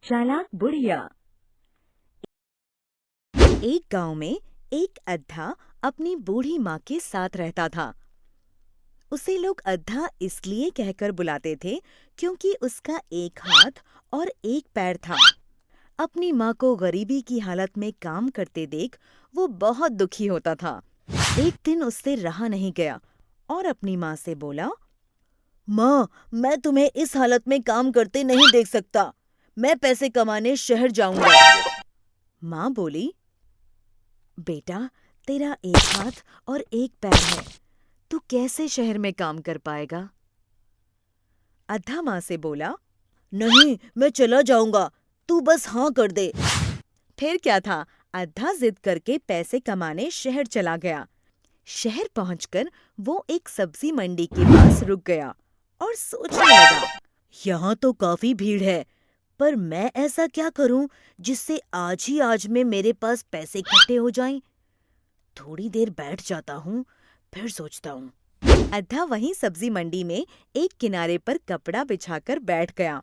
चालाक बुढ़िया। एक गांव में एक अद्धा अपनी बूढ़ी माँ के साथ रहता था। उसे लोग अद्धा इसलिए कहकर बुलाते थे क्योंकि उसका एक हाथ और एक पैर था। अपनी माँ को गरीबी की हालत में काम करते देख वो बहुत दुखी होता था। एक दिन उससे रहा नहीं गया और अपनी माँ से बोला, माँ, मैं तुम्हें इस हालत में काम करते नहीं देख सकता। मैं पैसे कमाने शहर जाऊंगा। माँ बोली, बेटा, तेरा एक हाथ और एक पैर है, तू कैसे शहर में काम कर पाएगा? अद्धा माँ से बोला, नहीं, मैं चला जाऊंगा, तू बस हाँ कर दे। फिर क्या था, अद्धा जिद करके पैसे कमाने शहर चला गया। शहर पहुंचकर वो एक सब्जी मंडी के पास रुक गया और सोचने लगा, यहाँ तो काफी भीड़ है, पर मैं ऐसा क्या करूं जिससे आज ही आज में मेरे पास पैसे इकट्ठे हो जाएं? थोड़ी देर बैठ जाता हूँ, फिर सोचता हूँ। अद्धा वहीं सब्जी मंडी में एक किनारे पर कपड़ा बिछाकर बैठ गया।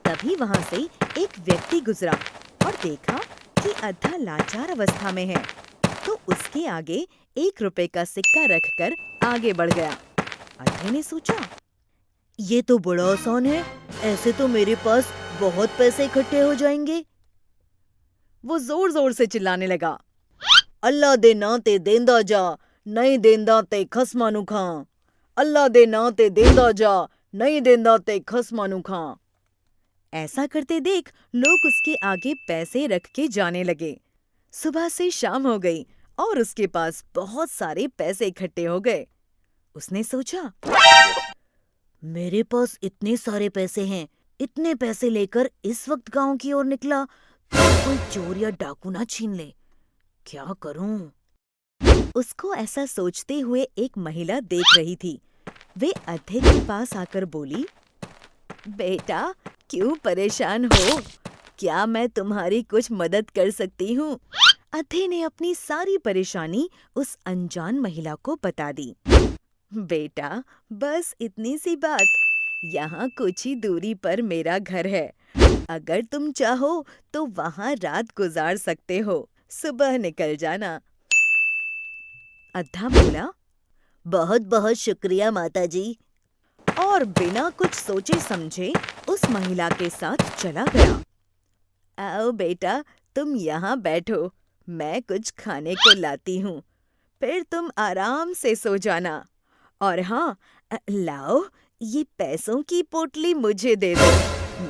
तभी वहां से एक व्यक्ति गुजरा और देखा कि अद्धा लाचार अवस्था में है, तो उसके आगे 1 रुपए का सिक्का रखकर आगे बढ़ गया। अद्धे ने सोचा, ये तो बड़ा आसान है, ऐसे तो मेरे पास बहुत पैसे इकट्ठे हो जाएंगे। वो जोर जोर से चिल्लाने लगा, अल्लाह दे ना ते देंदा जा, नहीं देंदा ते खसमानू खां। अल्लाह दे ना ते देंदा जा, नहीं देंदा ते खसमानू खां। ऐसा करते देख लोग उसके आगे पैसे रख के जाने लगे। सुबह से शाम हो गई और उसके पास बहुत सारे पैसे इकट्ठे हो गए। उसने सोचा, मेरे पास इतने सारे पैसे हैं, इतने पैसे लेकर इस वक्त गांव की ओर निकला तो कोई चोर या डाकू ना छीन ले। क्या करूं? उसको ऐसा सोचते हुए एक महिला देख रही थी। वे अद्धे के पास आकर बोली, बेटा, क्यों परेशान हो? क्या मैं तुम्हारी कुछ मदद कर सकती हूँ? अद्धे ने अपनी सारी परेशानी उस अनजान महिला को बता दी। बेटा, बस इतनी सी बात। यहाँ कुछ ही दूरी पर मेरा घर है। अगर तुम चाहो तो वहाँ रात गुजार सकते हो। सुबह निकल जाना। अद्धा बोला, बहुत बहुत शुक्रिया माताजी, और बिना कुछ सोचे समझे उस महिला के साथ चला गया। आओ बेटा, तुम यहाँ बैठो, मैं कुछ खाने को लाती हूँ, फिर तुम आराम से सो जाना। और हाँ, लाओ, ये पैसों की पोटली मुझे दे दो,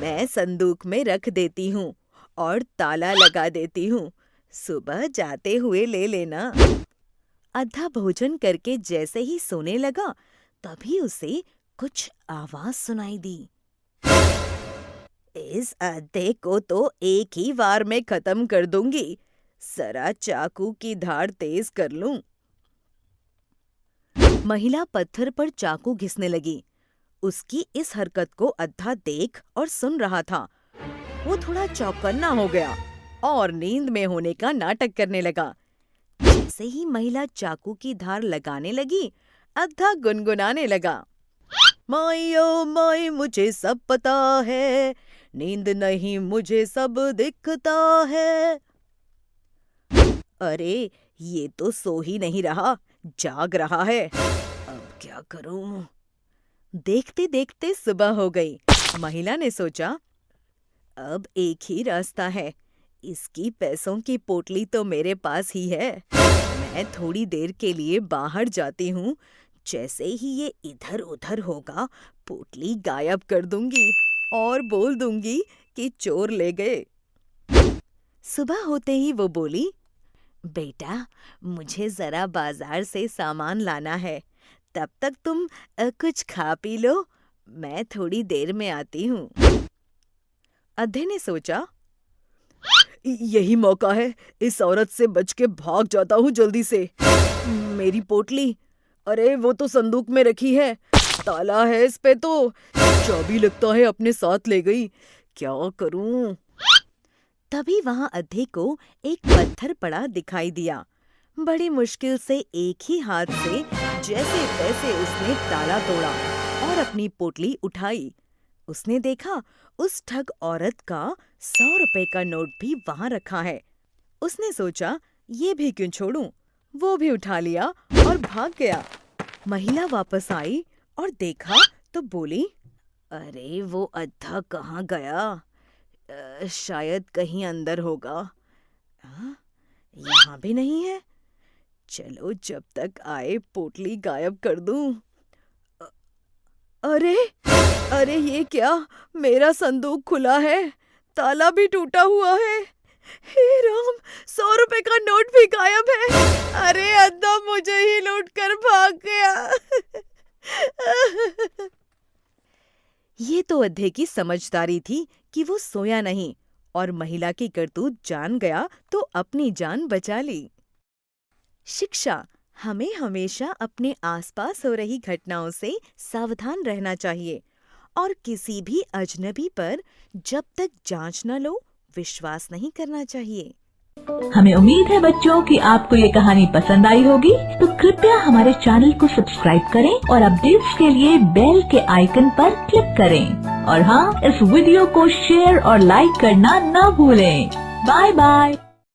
मैं संदूक में रख देती हूँ और ताला लगा देती हूँ। सुबह जाते हुए ले लेना। अद्धा भोजन करके जैसे ही सोने लगा, तभी उसे कुछ आवाज सुनाई दी। इस अद्धे को तो एक ही वार में खत्म कर दूंगी, जरा चाकू की धार तेज कर लूं। महिला पत्थर पर चाकू घिसने लगी। उसकी इस हरकत को अद्धा देख और सुन रहा था। वो थोड़ा चौकन्ना हो गया और नींद में होने का नाटक करने लगा। जैसे ही महिला चाकू की धार लगाने लगी, अद्धा गुनगुनाने लगा, माई ओ माई मुझे सब पता है, नींद नहीं मुझे सब दिखता है। अरे, ये तो सो ही नहीं रहा, जाग रहा है। अब क्या करूं? देखते देखते सुबह हो गई। महिला ने सोचा, अब एक ही रास्ता है, इसकी पैसों की पोटली तो मेरे पास ही है। मैं थोड़ी देर के लिए बाहर जाती हूँ, जैसे ही ये इधर उधर होगा, पोटली गायब कर दूंगी और बोल दूंगी कि चोर ले गए। सुबह होते ही वो बोली, बेटा, मुझे जरा बाजार से सामान लाना है, तब तक तुम कुछ खा पी लो, मैं थोड़ी देर में आती हूँ। अद्धे ने सोचा, यही मौका है, इस औरत से बच के भाग जाता हूँ जल्दी से। मेरी पोटली, अरे वो तो संदूक में रखी है, ताला है इस पे तो, चाबी लगता है अपने साथ ले गई, क्या करूँ? तभी वहां अद्धे को एक पत्थर पड़ा दिखाई दिया। बड़ी मुश्किल से एक ही हाथ से जैसे तैसे उसने ताला तोड़ा और अपनी पोटली उठाई। उसने देखा उस ठग औरत का 100 रुपए का नोट भी वहां रखा है। उसने सोचा ये भी क्यों छोड़ूं, वो भी उठा लिया और भाग गया। महिला वापस आई और देखा तो बोली, अरे वो अद्धा कहाँ गया? शायद कहीं अंदर होगा। हाँ, यहाँ भी नहीं है। चलो जब तक आए पोटली गायब कर दूं। अरे अरे ये क्या, मेरा संदूक खुला है, ताला भी टूटा हुआ है। हे राम, 100 रुपए का नोट भी गायब है। अरे अद्धा मुझे ही लूट कर भाग गया। ये तो अद्धे की समझदारी थी कि वो सोया नहीं और महिला की करतूत जान गया तो अपनी जान बचा ली। शिक्षा, हमें हमेशा अपने आसपास हो रही घटनाओं से सावधान रहना चाहिए और किसी भी अजनबी पर जब तक जांच न लो विश्वास नहीं करना चाहिए। हमें उम्मीद है बच्चों कि आपको ये कहानी पसंद आई होगी, तो कृपया हमारे चैनल को सब्सक्राइब करें और अपडेट्स के लिए बेल के आइकन पर क्लिक करें। और हाँ, इस वीडियो को शेयर और लाइक करना न भूलें। Bye bye.